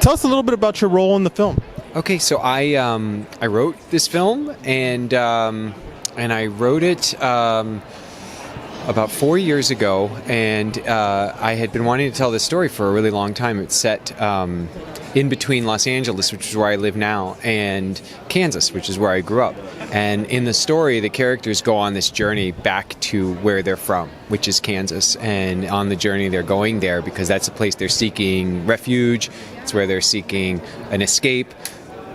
tell us a little bit about your role in the film. Okay, so I wrote this film, and I wrote it about 4 years ago, and I had been wanting to tell this story for a really long time. It's set in between Los Angeles, which is where I live now, and Kansas, which is where I grew up. And in the story, the characters go on this journey back to where they're from, which is Kansas. And on the journey, they're going there because that's the place they're seeking refuge. It's where they're seeking an escape.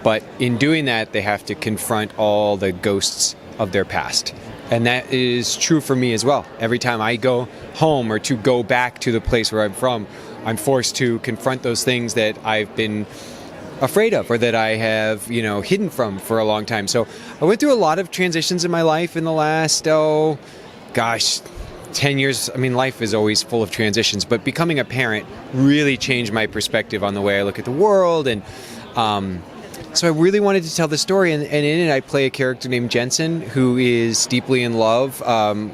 But in doing that, they have to confront all the ghosts of their past. And that is true for me as well. Every time I go home or to go back to the place where I'm from, I'm forced to confront those things that I've been afraid of or that I have, hidden from for a long time. So I went through a lot of transitions in my life in the last, 10 years. I mean, life is always full of transitions, but becoming a parent really changed my perspective on the way I look at the world. And so I really wanted to tell the story, and in it I play a character named Gensan, who is deeply in love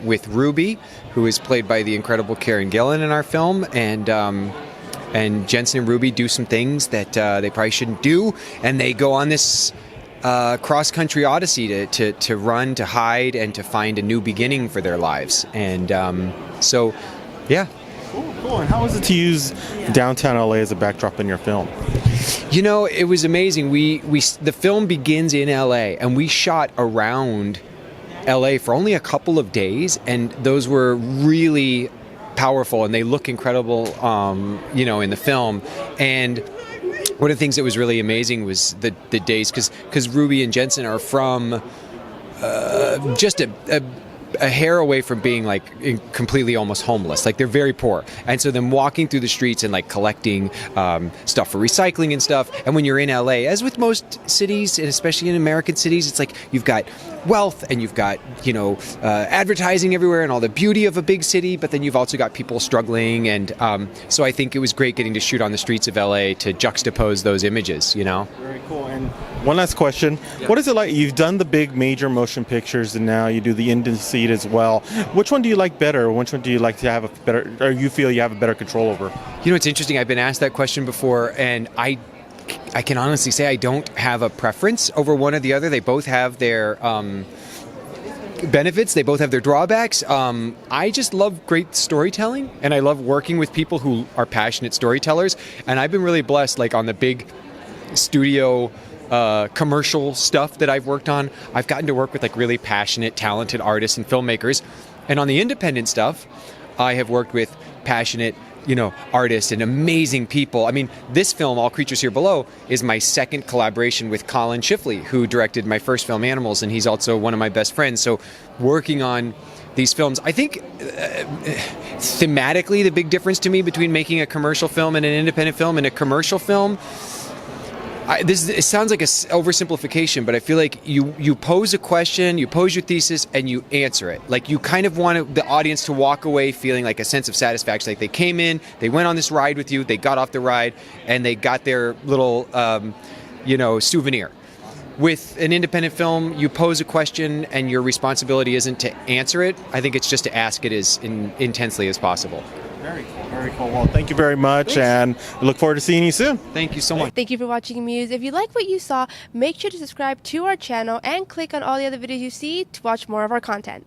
with Ruby, who is played by the incredible Karen Gillan in our film, and Gensan and Ruby do some things that they probably shouldn't do, and they go on this cross-country odyssey to run, to hide, and to find a new beginning for their lives. And so, yeah. Cool. And how was it to use downtown LA as a backdrop in your film? It was amazing. The film begins in LA, and we shot around LA for only a couple of days, and those were really powerful, and they look incredible, in the film. And one of the things that was really amazing was the days, because Ruby and Gensan are from just a hair away from being completely almost homeless. They're very poor, and so them walking through the streets and collecting stuff for recycling and stuff. And when you're in LA, as with most cities, and especially in American cities, it's you've got wealth and you've got advertising everywhere and all the beauty of a big city, but then you've also got people struggling. And so I think it was great getting to shoot on the streets of LA to juxtapose those images. Very cool. And one last question: What is it like? You've done the big major motion pictures, and now you do the indie seed as well. Which one do you like better? Which one do you like to have a better, or you feel you have a better control over? It's interesting. I've been asked that question before, and I can honestly say I don't have a preference over one or the other. They both have their benefits. They both have their drawbacks. I just love great storytelling, and I love working with people who are passionate storytellers. And I've been really blessed, on the big studio commercial stuff that I've worked on, I've gotten to work with really passionate, talented artists and filmmakers. And on the independent stuff, I have worked with passionate, artists and amazing people. I mean, this film, All Creatures Here Below, is my second collaboration with Colin Shifley, who directed my first film, Animals, and he's also one of my best friends. So working on these films, I think thematically the big difference to me between making a commercial film and an independent film, a commercial film, it sounds like an oversimplification, but I feel like you pose a question, you pose your thesis, and you answer it. You kind of want the audience to walk away feeling a sense of satisfaction. They came in, they went on this ride with you, they got off the ride, and they got their little, souvenir. With an independent film, you pose a question, and your responsibility isn't to answer it. I think it's just to ask it as intensely as possible. Very cool. Very cool. Well, thank you very much, and we look forward to seeing you soon. Thank you so much. Thank you for watching Muse. If you like what you saw, make sure to subscribe to our channel and click on all the other videos you see to watch more of our content.